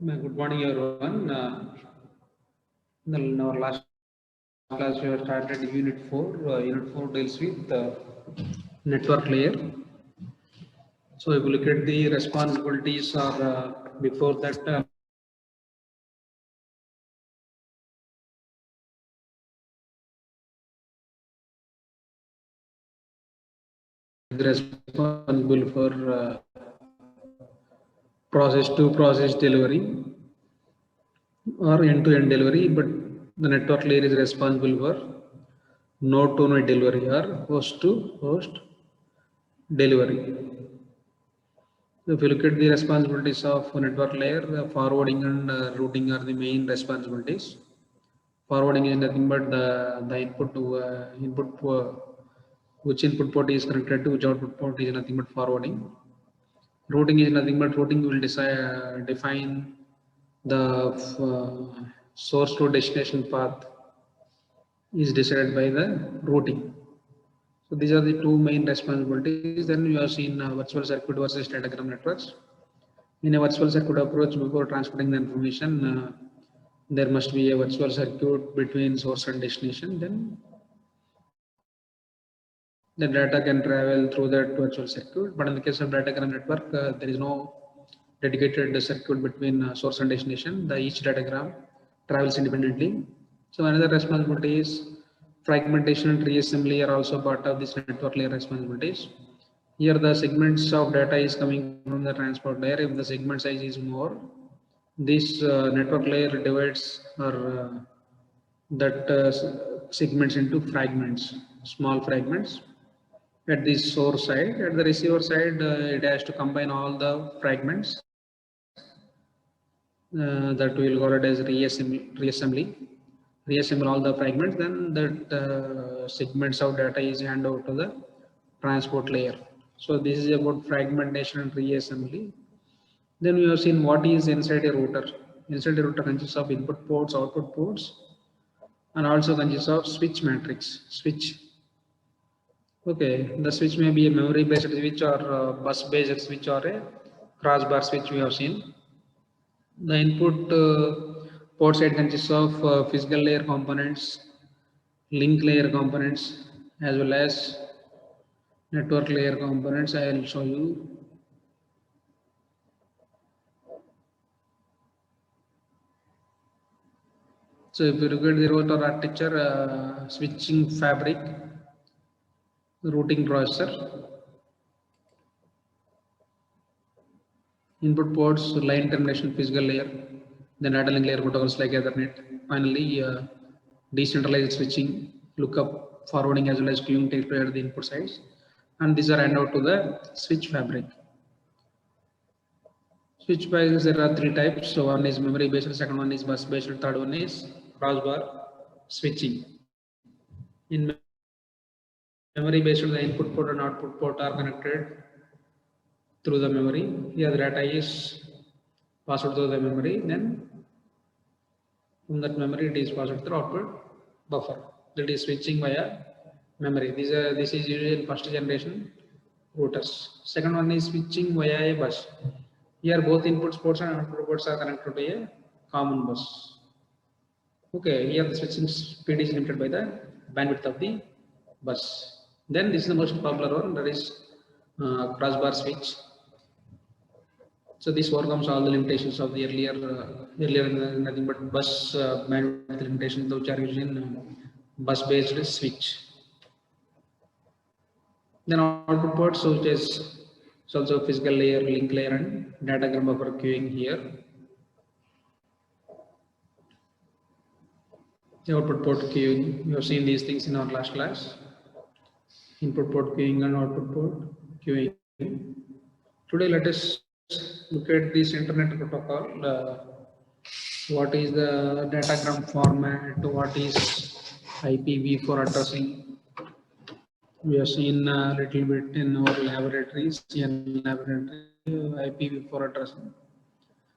Good morning, everyone. In our last class, we have started Unit 4. Unit 4 deals with network layer. So, if you look at the responsibilities, or before that, responsible for process to process delivery or end-to-end delivery, but the network layer is responsible for node to node delivery or host to host delivery. If you look at the responsibilities of network layer, forwarding and routing are the main responsibilities. Forwarding is nothing but the input to which input port is connected to which output port is nothing but forwarding. Routing is nothing but routing will define the source to destination path is decided by the routing. So these are the two main responsibilities. Then you have seen virtual circuit versus datagram networks. In a virtual circuit approach, before transferring the information, there must be a virtual circuit between source and destination. Then the data can travel through that virtual circuit. But in the case of datagram network, there is no dedicated circuit between source and destination. The each datagram travels independently. So another responsibility is fragmentation and reassembly are also part of this network layer responsibilities. Here the segments of data is coming from the transport layer. If the segment size is more, this network layer divides or that segments into fragments, small fragments at the source side. At the receiver side, it has to combine all the fragments that we will call it as reassemble all the fragments. Then that segments of data is handed over to the transport layer. So this is about fragmentation and reassembly. Then we have seen what is inside a router. Inside a router consists of input ports, output ports, and also consists of switch matrix. Switch. Okay, the switch may be a memory-based switch or bus-based switch or a crossbar switch we have seen. The input port side consists of physical layer components, link layer components, as well as network layer components. I will show you. So if you look at the router architecture, switching fabric, routing processor, input ports, line termination, physical layer, then data link layer protocols like Ethernet. Finally, decentralized switching, lookup, forwarding as well as queuing take place at the input sides, and these are handed out to the switch fabric. Switch fabrics there are three types. So one is memory based, second one is bus based, third one is crossbar switching. In memory based, the input port and output port are connected through the memory. Here the data is passed through the memory, then from that memory it is passed through output buffer. That is switching via memory. This is usually first generation routers. Second one is switching via a bus. Here both input ports and output ports are connected to a common bus. Okay, here the switching speed is limited by the bandwidth of the bus. Then this is the most popular one, that is crossbar switch. So this overcomes all the limitations of the earlier nothing but bus bandwidth limitations, which are used in bus-based switch. Then output ports, so it is also physical layer, link layer, and datagram buffer queuing here. The output port queuing, you have seen these things in our last class. Input port queuing and output port queuing. Today, let us look at this internet protocol. What is the datagram format? What is IPv4 addressing? We have seen a little bit in our laboratories, in laboratory IPv4 addressing.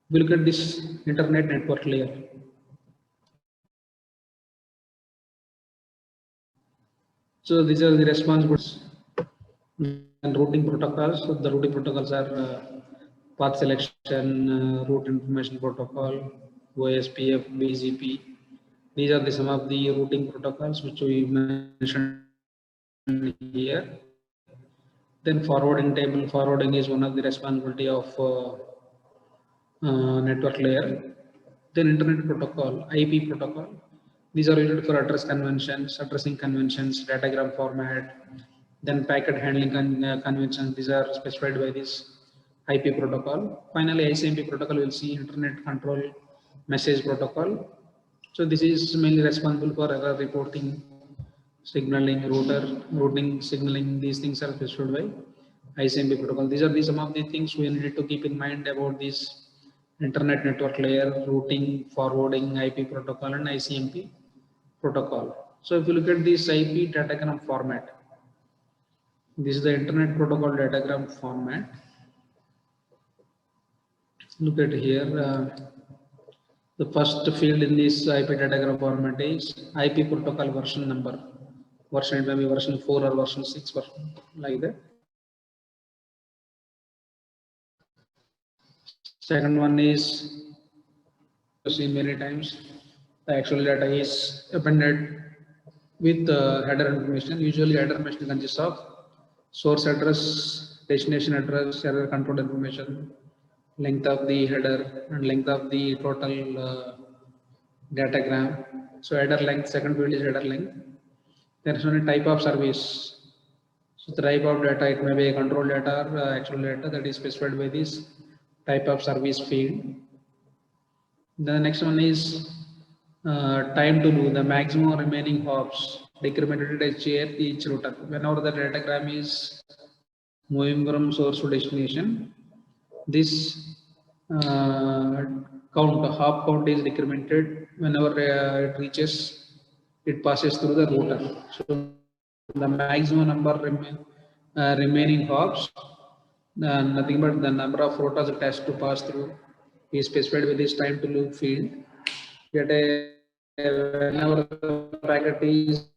We look at this internet network layer. So these are the responsibilities and routing protocols. So the routing protocols are path selection, route information protocol, OSPF, BGP. These are some of the routing protocols which we mentioned here. Then forwarding table, forwarding is one of the responsibility of network layer. Then internet protocol, IP protocol. These are used for address conventions, addressing conventions, datagram format. Then packet handling conventions. These are specified by this IP protocol. Finally, ICMP protocol will see internet control message protocol. So this is mainly responsible for error reporting, signaling, routing, signaling. These things are specified by ICMP protocol. These are some of the things we need to keep in mind about this internet network layer, routing, forwarding, IP protocol, and ICMP protocol. So if you look at this IP datagram format, this is the internet protocol datagram format. Look at here. The first field in this IP datagram format is IP protocol version number. Version, it may be version 4 or version 6, version like that. Second one is seen many times. The actual data is appended with header information. Usually, header information consists of source address, destination address, error control information, length of the header, and length of the total datagram. So, header length, second field is header length. There is only type of service. So, the type of data, it may be a control data or actual data that is specified by this type of service field. The next one is time to do the maximum remaining hops decremented each router. Whenever the datagram is moving from source to destination, this hop count is decremented whenever it reaches, it passes through the router. So the maximum number remaining hops, nothing but the number of routers it has to pass through is specified with this time to loop field. Yet whenever the packet is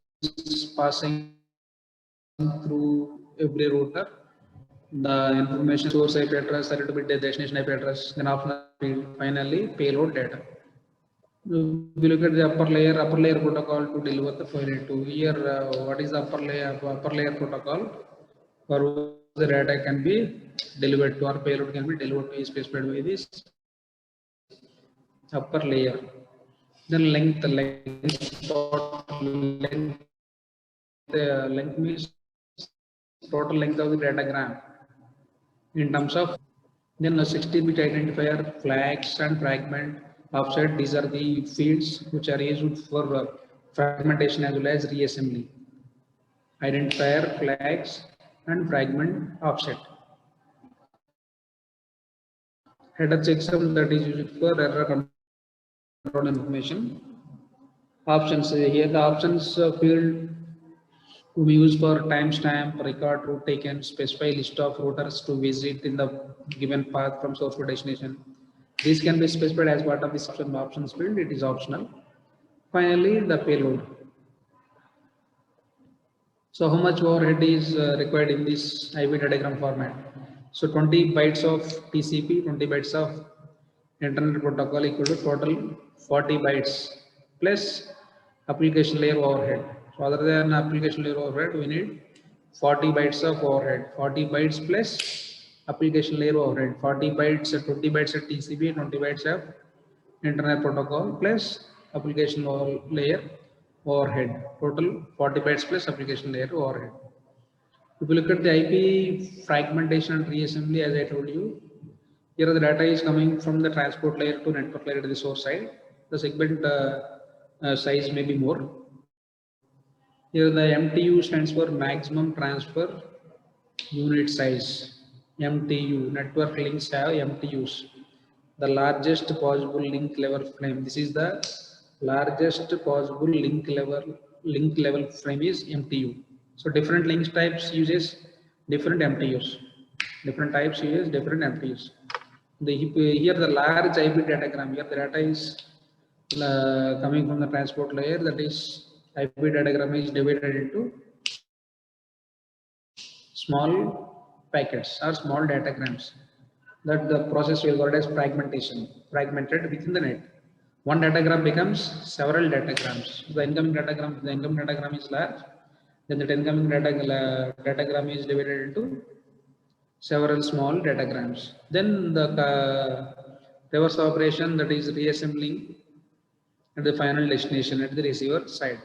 passing through every router, the information source IP address, a little bit the destination IP address, then optional field, finally payload data. If you look at the upper layer protocol to deliver the file to here, what is the upper layer protocol? For the data can be delivered to, or payload can be delivered to, is specified by this upper layer. Then length means total length of the datagram in terms of. Then a 16-bit identifier, flags and fragment offset. These are the fields which are used for fragmentation as well as reassembly. Identifier, flags and fragment offset. Header checksum, that is used for error control information. Options, here the options field to be used for timestamp, record route taken, specify list of routers to visit in the given path from source to destination. These can be specified as part of this options field. It is optional. Finally, the payload. So how much overhead is required in this IP datagram format? So 20 bytes of TCP, 20 bytes of internet protocol equal to total 40 bytes plus application layer overhead. So other than application layer overhead, we need 40 bytes of overhead. 40 bytes plus application layer overhead. 40 bytes, 20 bytes of TCP, 20 bytes of internet protocol plus application layer overhead. Total 40 bytes plus application layer overhead. If you look at the IP fragmentation and reassembly, as I told you, here the data is coming from the transport layer to network layer to the source side. The segment size may be more. Here the MTU stands for maximum transfer unit size. MTU, network links have MTUs. The largest possible link level frame. This is the largest possible link level frame is MTU. So different link types uses different MTUs. Different types uses different MTUs. Here the large IP datagram. Here the data is coming from the transport layer. That is IP datagram is divided into small packets or small datagrams. that the process will called as fragmented within the net. One datagram becomes several datagrams. The incoming datagram is large. Then the incoming datagram is divided into several small datagrams. Then the reverse operation, that is reassembling at the final destination at the receiver side.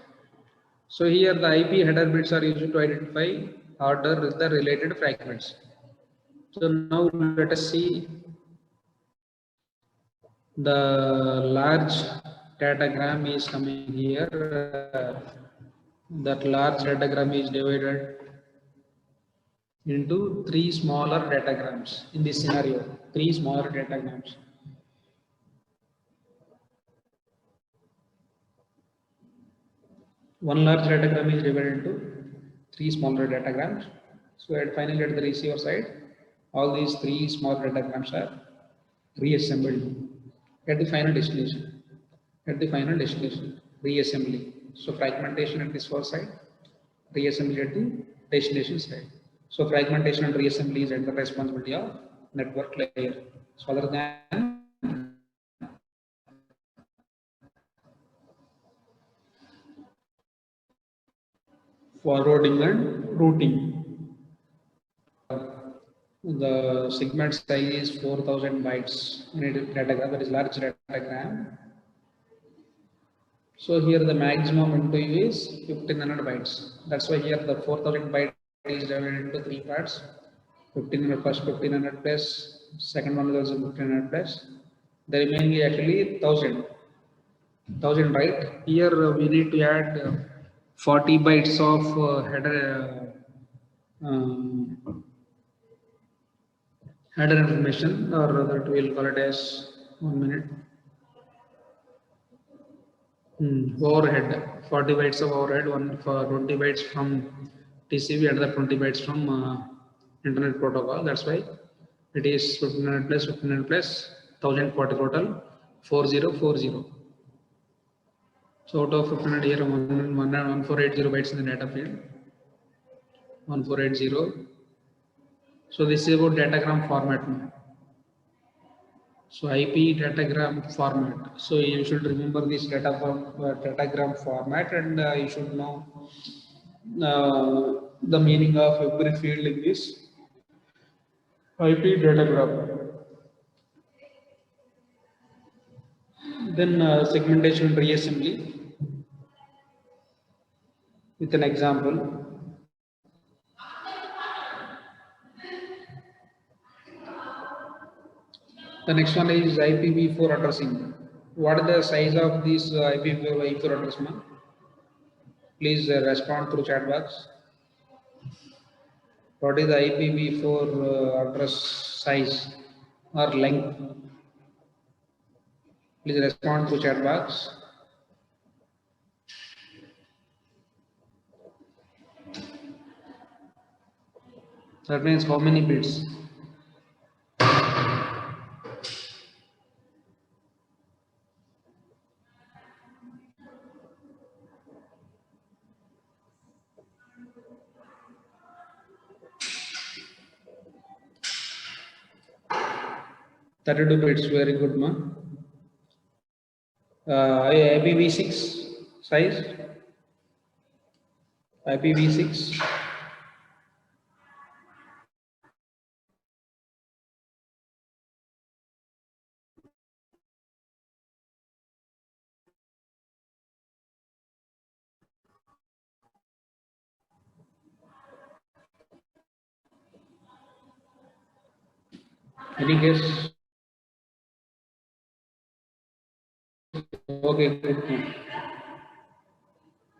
So here the IP header bits are used to identify order with the related fragments. So now let us see the large datagram is coming here. That large datagram is divided into three smaller datagrams in this scenario. Three smaller datagrams. One large datagram is divided into three smaller datagrams. So finally at the receiver side, all these three small datagrams are reassembled at the final destination. Reassembly. So fragmentation at this first side, reassembly at the destination side. So fragmentation and reassembly is at the responsibility of network layer. So other than forwarding and routing. The segment size is 4000 bytes in a datagram, that is large datagram. So here the maximum into is 1500 bytes. That's why here the 4000 byte is divided into three parts. 1500 first 1500 plus, second one is also 1500 plus. The remaining is actually 1000, right? Here we need to add 40 bytes of header header information, or that we'll call it as 1 minute. Overhead, 40 bytes of overhead, one for 20 bytes from TCP, another 20 bytes from internet protocol. That's why it is 1500 plus 1500 plus 1040 total 4040. So out of 1500 here 1480 bytes in the data field. 1480. So this is about datagram format now. So IP datagram format. So you should remember this datagram format, and you should know the meaning of every field in this IP datagram. Then segmentation and reassembly with an example. The next one is IPv4 addressing. What is the size of this IPv4 address, man? Please respond through chat box. What is the IPv4 address size or length? Please respond through chat box. That means how many bits? Thirty-two bits. Very good, ma. IPv6 size. IPv6. Any guess? Okay, good.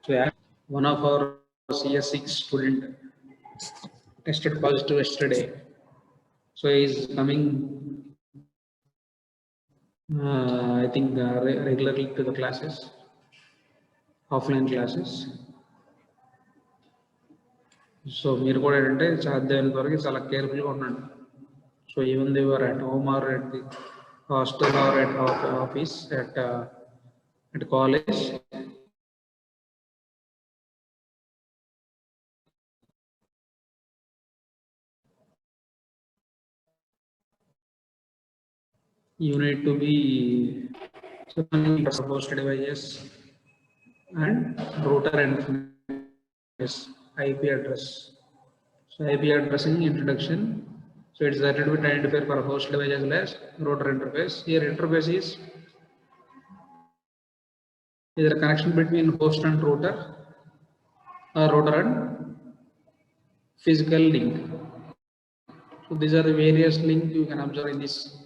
So yeah, one of our CS6 student tested positive yesterday. So he's coming, I think, regularly to the classes, offline classes. So మీరు కూడా ఏంటంటే సాధ్యమైనంత వరకు చాలా కేర్ఫుల్గా ఉండండి. So even they were at home or at the hostel or at office, at college, you need to be so many host devices and router interface IP address. So IP addressing introduction. So it's a little bit identifier for host device as well as router interface. Here interface is either connection between host and router or router and physical link. So these are the various links you can observe in this.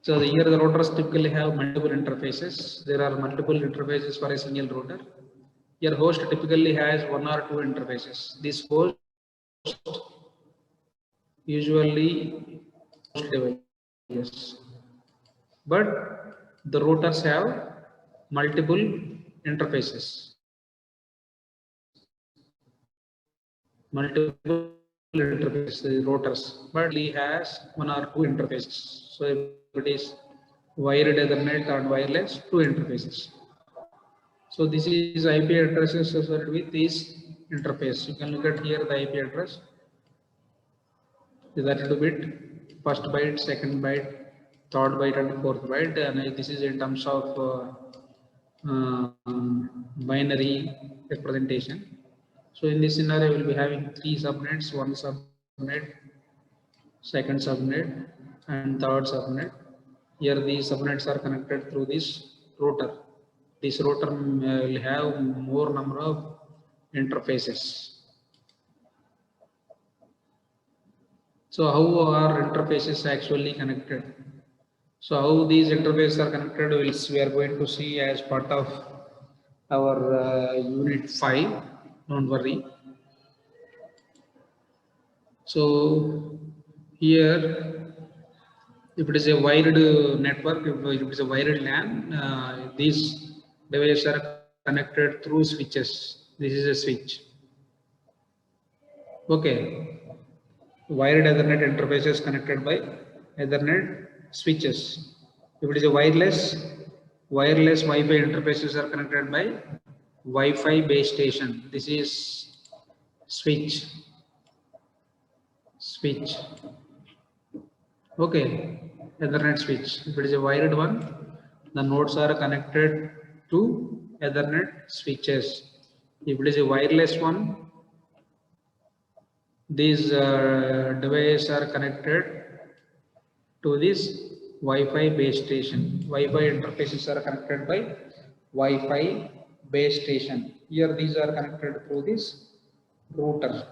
So here the routers typically have multiple interfaces. There are multiple interfaces for a single router. Your host typically has one or two interfaces. This host usually host devices, but the routers have multiple interfaces. Multiple interfaces, routers, but he has one or two interfaces. So if it is wired Ethernet or wireless, two interfaces. So this is IP addresses associated with this interface. You can look at here the IP address. Is that little bit first byte, second byte, third byte, and fourth byte. And this is in terms of binary representation. So in this scenario, we'll be having three subnets: one subnet, second subnet, and third subnet. Here these subnets are connected through this router. This router will have more number of interfaces. So how are interfaces actually connected? So how these interfaces are connected, we are going to see as part of our unit 5. Don't worry. So here, if it is a wired network, if it is a wired LAN, these devices are connected through switches. This is a switch. Okay. Wired Ethernet interfaces connected by Ethernet switches. If it is a wireless Wi-Fi interfaces are connected by Wi-Fi base station. This is switch. Okay, Ethernet switch. If it is a wired one, the nodes are connected to Ethernet switches. If it is a wireless one, these devices are connected to this Wi-Fi base station. Wi-Fi interfaces are connected by Wi-Fi base station. Here these are connected through this router.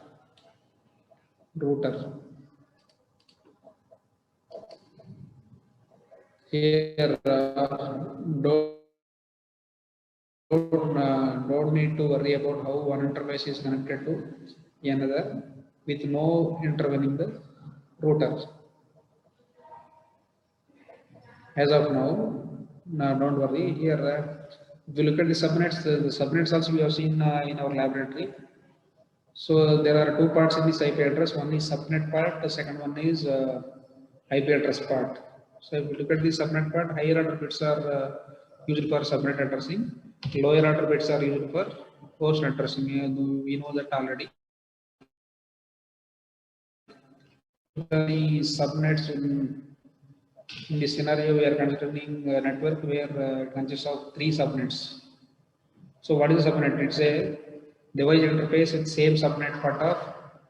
Here don't need to worry about how one interface is connected to another with no intervening the router. As of now, don't worry. Here, if you look at the subnets also we have seen in our laboratory. So there are two parts in this IP address. One is subnet part. The second one is IP address part. So if you look at the subnet part, higher order bits are used for subnet addressing. Lower order bits are used for host addressing. We know that already. The subnets in this scenario, we are considering a network where it consists of three subnets. So what is a subnet? It's a device interface with same subnet part of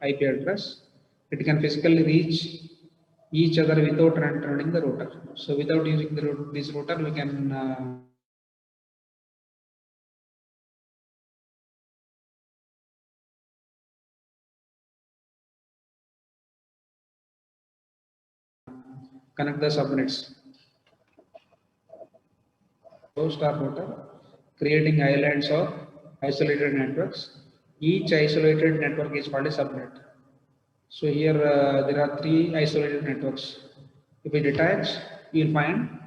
IP address. It can physically reach each other without entering the router. So without using this router, we can connect the subnets. Host or router, creating islands of isolated networks. Each isolated network is called a subnet. So here there are three isolated networks. If we detach, you will find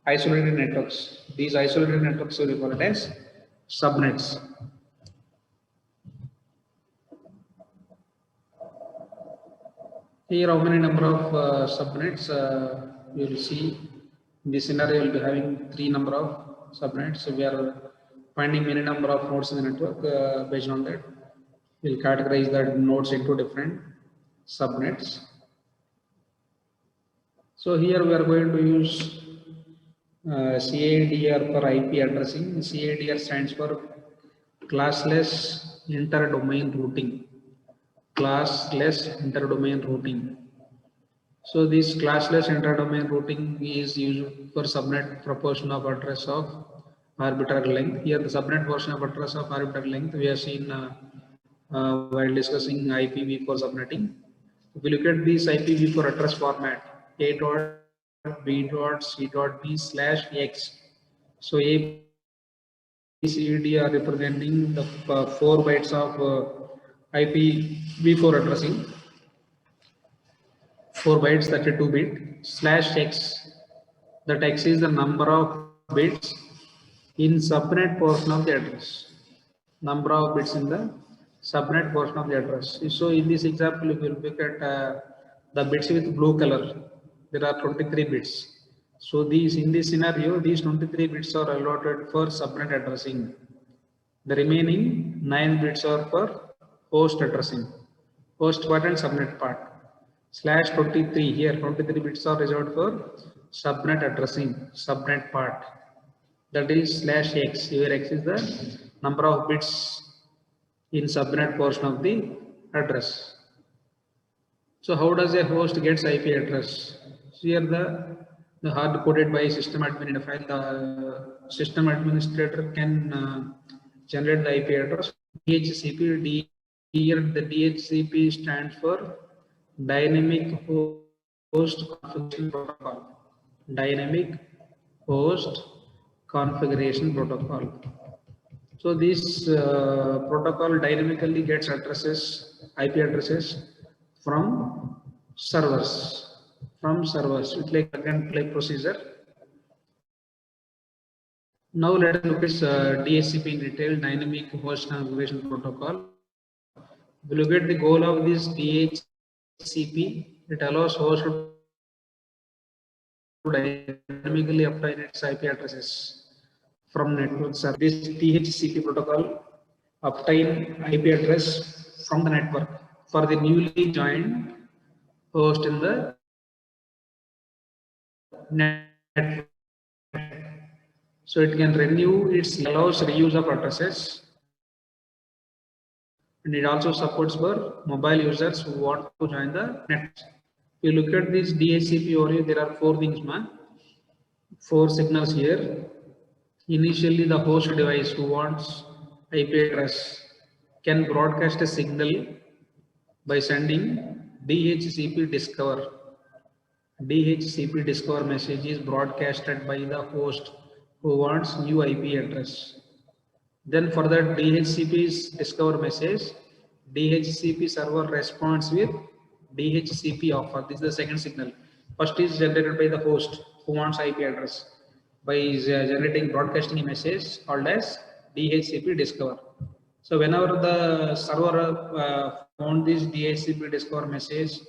isolated networks. These isolated networks will be called as subnets. Here, how many number of subnets you will see. In this scenario, we will be having three number of subnets. So we are finding many number of nodes in the network. Based on that, we will categorize the nodes into different subnets. So here we are going to use CADR for IP addressing. CADR stands for classless interdomain routing. Classless interdomain routing. So this classless interdomain routing is used for subnet proportion of address of arbitrary length. Here the subnet portion of address of arbitrary length we have seen while discussing IPv4 subnetting. If we look at this IPv4 address format, A dot B dot C dot B slash X. So A, B, C, D are representing the 4 bytes of IPv4 addressing. 4 bytes, 32 bit slash X. That X is the number of bits in subnet portion of the address. Number of bits in the subnet portion of the address. So in this example, if you look at the bits with blue color, there are 23 bits. So these in this scenario, these 23 bits are allotted for subnet addressing. The remaining 9 bits are for host addressing, host part and subnet part. Slash 23 here, 23 bits are reserved for subnet addressing, subnet part. That is slash X, where X is the number of bits in subnet portion of the address. So how does a host gets IP address? So here the hard coded by system admin in a file. The system administrator can generate the IP address. DHCP. Here the DHCP stands for Dynamic Host Configuration Protocol. Dynamic Host Configuration Protocol. So this protocol dynamically gets addresses, IP addresses from servers. It's like plug and play procedure. Now let us look at DHCP in detail, Dynamic Host Configuration Protocol. If you look at the goal of this DHCP, it allows host to dynamically obtain its IP addresses from network server. This DHCP protocol obtain IP address from the network for the newly joined host in the network. So it can renew, it allows reuse of addresses, and it also supports for mobile users who want to join the network. If you look at this DHCP overview, there are 4 things, 4 signals here. Initially, the host device who wants IP address can broadcast a signal by sending DHCP discover. DHCP discover message is broadcasted by the host who wants new IP address. Then for that DHCP's discover message, DHCP server responds with DHCP offer. This is the second signal. First is generated by the host who wants IP address by generating broadcasting a message called as DHCP discover. So whenever the server found this DHCP discover message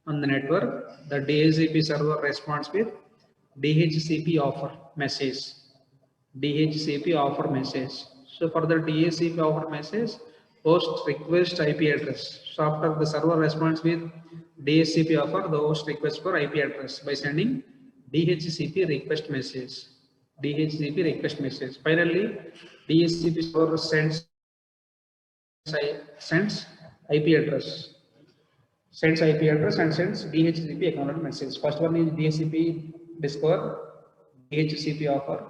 on the network, the DHCP server responds with DHCP offer message. DHCP offer message. So for the DHCP offer message, host request IP address. So after the server responds with DHCP offer, the host requests for IP address by sending DHCP request message. DHCP request message. Finally, DHCP server sends IP address. Sends IP address and sends DHCP acknowledgement message. First one is DHCP discover, DHCP offer,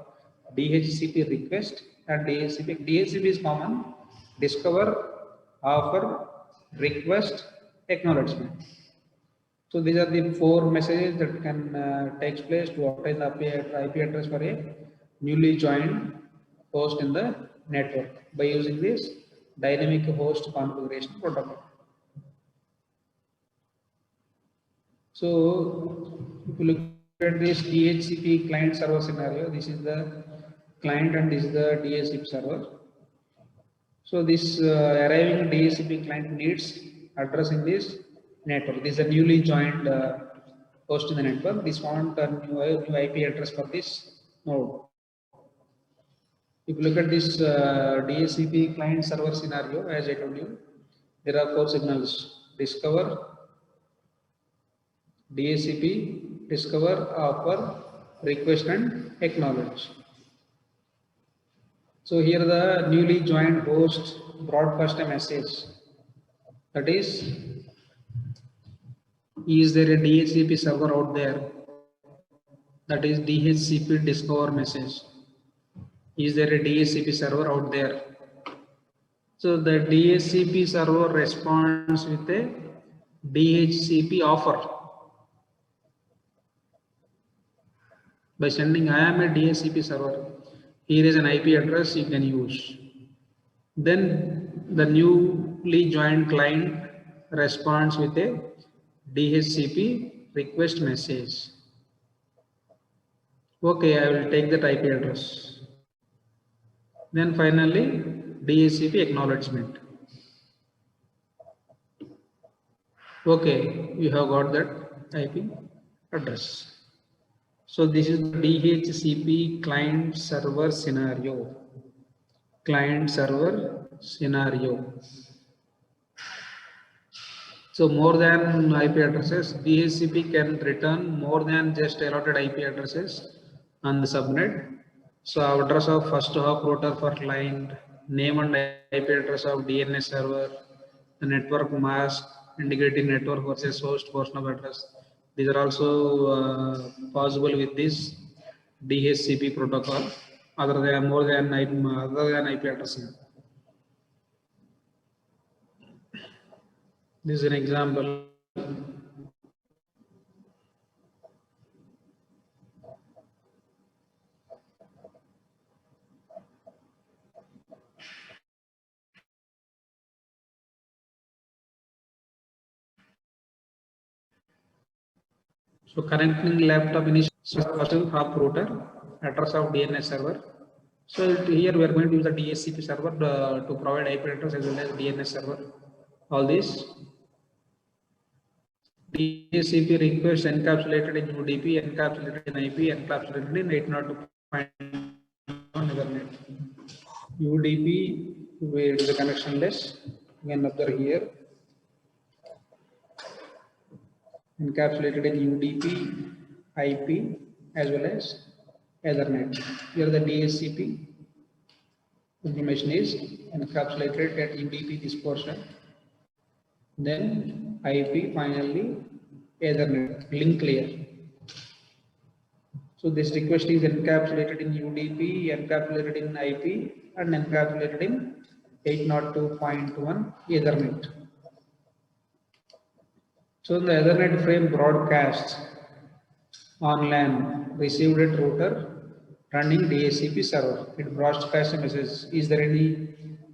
DHCP request, and DHCP. DHCP is common. Discover, offer, request, acknowledgement. So these are the 4 messages that can take place to obtain the IP address for a newly joined host in the network by using this dynamic host configuration protocol. So if you look at this DHCP client server scenario, this is the client and this is the DHCP server. So this arriving DHCP client needs address in this network. This is a newly joined host in the network. This want a new IP address for this node. If you look at this DHCP client server scenario, as I told you, there are 4 signals: discover, DHCP, discover, offer, request and acknowledge. So here the newly joined host broadcast a message, that is there a DHCP server out there, that is DHCP discover message, is there a DHCP server out there. So the DHCP server responds with a DHCP offer by sending I am a DHCP server, here is an IP address you can use. Then the newly joined client responds with a DHCP request message. Okay, I will take that IP address. Then finally DHCP acknowledgement. Okay, you have got that IP address. So this is the DHCP client server scenario. Client server scenario. So more than IP addresses, DHCP can return more than just allotted IP addresses on the subnet. So address of first hop router for client, name and IP address of DNS server, the network mask, integrating network versus host portion of address. These are also possible with this DHCP protocol. Other than more than IP address. This is an example. So connecting laptop initial hop router, address of DNS server. So here we are going to use the DHCP server to provide IP address as well as DNS server. All these DHCP requests encapsulated in UDP, encapsulated in IP, encapsulated in 802.1 Ethernet. UDP, where it is a connectionless. You can observe here. Encapsulated in UDP, IP, as well as Ethernet. Here the DHCP information is encapsulated at UDP this portion. Then IP, finally Ethernet, link layer. So this request is encapsulated in UDP, encapsulated in IP, and encapsulated in 802.1 Ethernet. So the Ethernet frame broadcasts on LAN received at router running DHCP server. It broadcasts a message. Is there any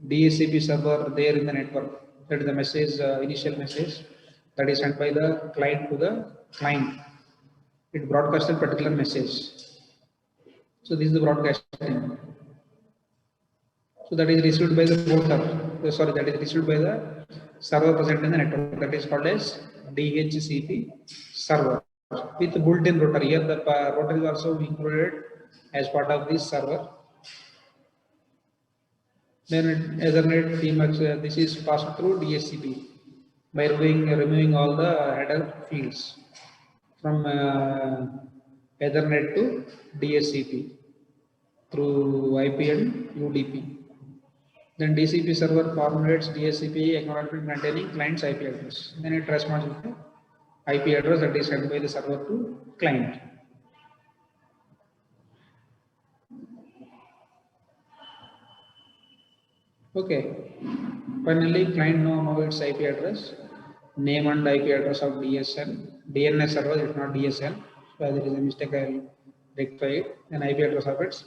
DHCP server there in the network? That is the message, initial message that is sent by the client to the client. It broadcasts a particular message. So this is the broadcasting. So that is received by the router. Sorry, that is received by the server present in the network. That is called as DHCP server with built-in router. Here the router is also included as part of this server. Then Ethernet PMX, this is passed through DHCP by removing all the header fields from Ethernet to DHCP through IP and UDP. Then DHCP server formulates DHCP acknowledgement containing client's IP address. Then it responds with the IP address that is sent by the server to client. Okay. Finally, client know its IP address, name and IP address of DNS server is not DSL. So there is a mistake, I will rectify it. Then IP address of its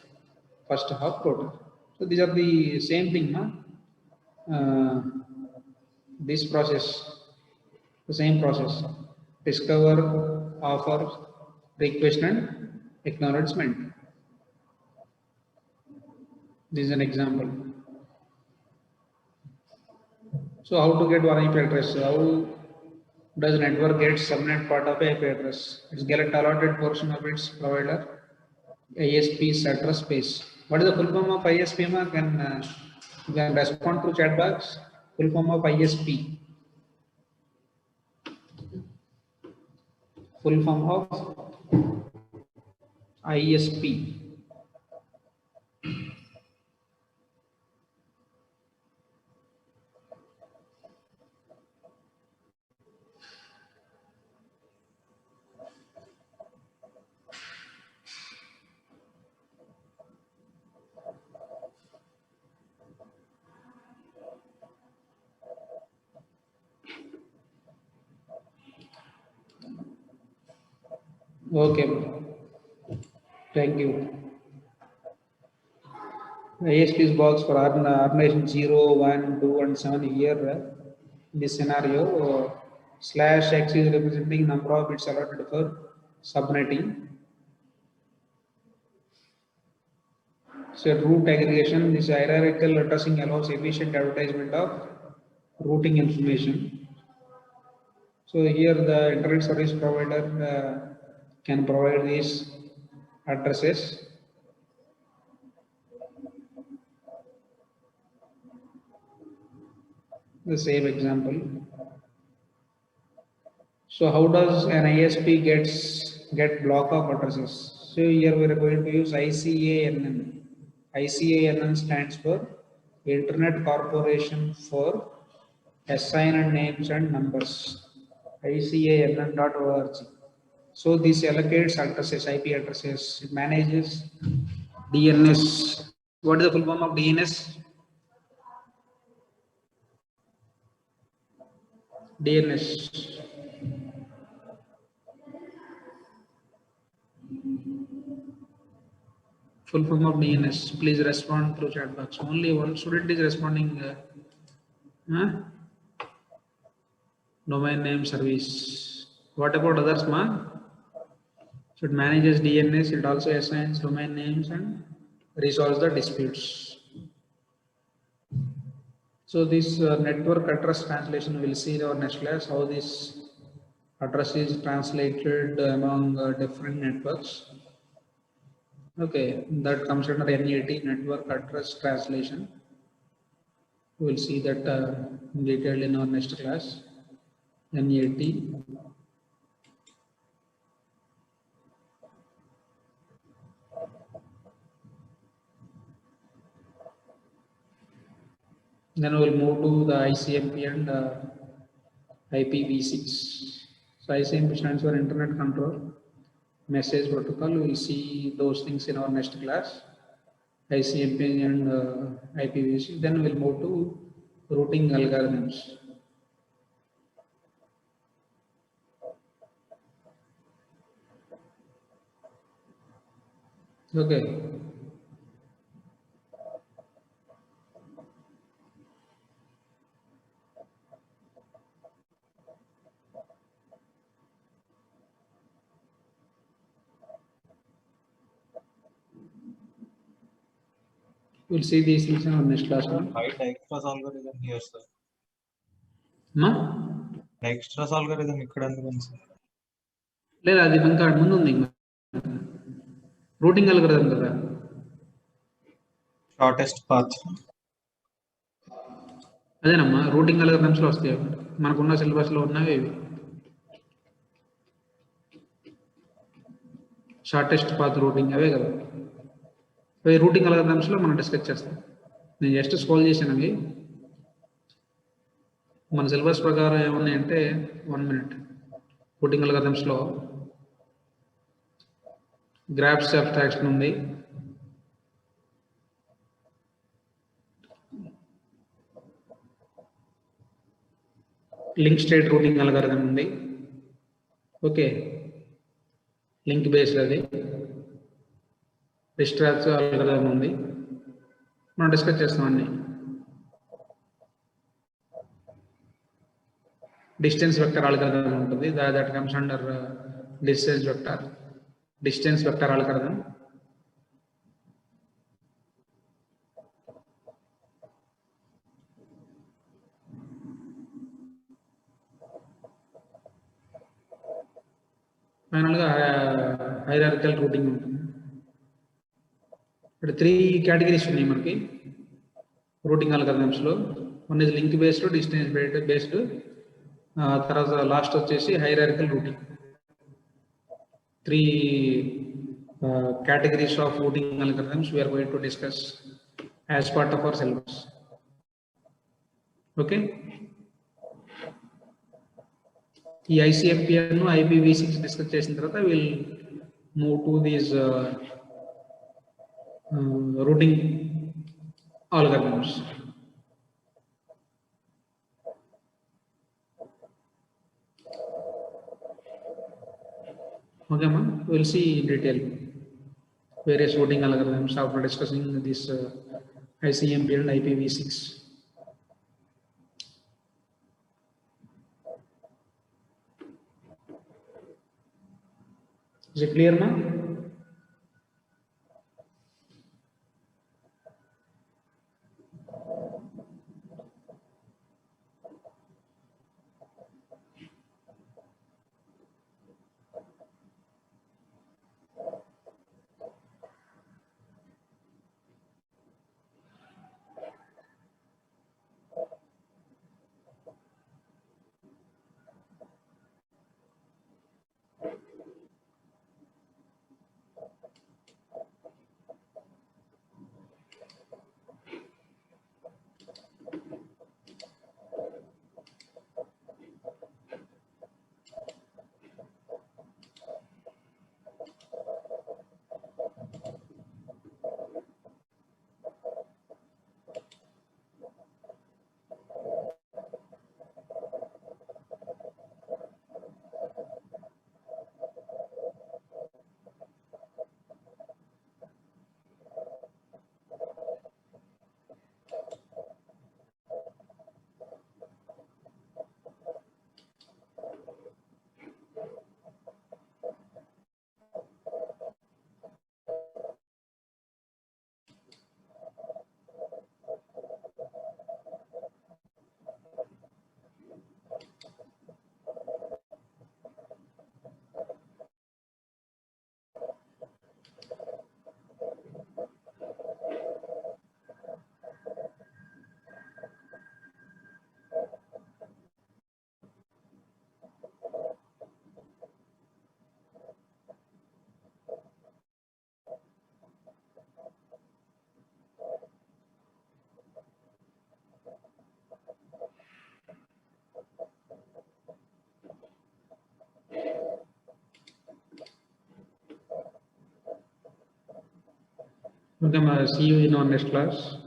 first hop router. So these are the same thing, this process, the same process: discover, offer, request, and acknowledgement. This is an example. So how to get one IP address? How does network get subnet part of IP address? It's get allotted portion of its provider ISP's address space. What is the full form of ISP? You can respond to chat box. Full form of ISP. Full form of ISP. Okay, thank you. ISP's box for organization 0, 1, 2, and 7 here. In this scenario, /x is representing number of bits allotted for subnetting. So route aggregation, this hierarchical addressing allows efficient advertisement of routing information. So here the internet service provider can provide these addresses. The same example. So how does an ISP get block of addresses? So here we are going to use ICANN. ICANN stands for Internet Corporation for Assigned Names and Numbers. ICANN.org. So this allocates addresses, IP addresses. It manages DNS. What is the full form of DNS? DNS. Full form of DNS. Please respond through chat box. Only one student is responding. Domain name service. What about others, ma? So it manages DNS. It also assigns domain names and resolves the disputes. So this network address translation, we'll see in our next class how this address is translated among different networks. Okay, that comes under NAT, network address translation. We'll see that in detail in our next class. NAT. Then we'll move to the ICMP and IPv6. So ICMP stands for Internet Control Message Protocol. We'll see those things in our next class. ICMP and IPv6. Then we'll move to routing algorithms. Okay. We'll see these things in our next class. Why Dijkstra's algorithm here, sir? Dijkstra's algorithm ikkada ఎందుకు sir? లేదు అది ఇంకా ముందు ఉంది routing algorithm కదా shortest path అదేనమ్మా routing algorithms లో వస్తాయి మనకున్న సిలబస్ లో ఉన్నవి ఇవి షార్టెస్ట్ పాత్ రూటింగ్ అవే కదా అవి రూటింగ్ అల్గోరిథమ్స్ లో మనం డిస్కస్ చేస్తాం నేను జస్ట్ స్క్రోల్ చేశాను అవి మన సిలబస్ ప్రకారం ఏమున్నాయంటే 1 minute రూటింగ్ అల్గోరిథమ్స్ లో గ్రాఫ్స్ అబ్స్ట్రాక్షన్ ఉంది లింక్ స్టేట్ రూటింగ్ అల్గోరిథం ఉంది ఓకే లింక్ బేస్డ్ అది డిస్ట్రాక్ట్ అల్గోరిథం ఉంది మనం డిస్కస్ చేస్తాం అన్ని డిస్టెన్స్ వెక్టర్ అల్గోరిథం ఉంటుంది that comes under distance vector algorithm final గా హైరార్కికల్ రూటింగ్ ఉంటుంది ఇక్కడ 3 కేటగిరీస్ ఉన్నాయి మనకి రూటింగ్ అల్గోరిథమ్స్ లో one is link based distance based తర్వాత లాస్ట్ వచ్చేసి hierarchical routing three categories of voting algorithms we are going to discuss as part of our syllabus. Okay. ఈ ICMPR ను IPv6 discuss చేసిన తర్వాత will move to these routing algorithms. Okay, ma'am. We'll see in detail various routing algorithms after discussing this ICMPR and IPv6. Is it clear, ma'am? Okay, see you in our next class.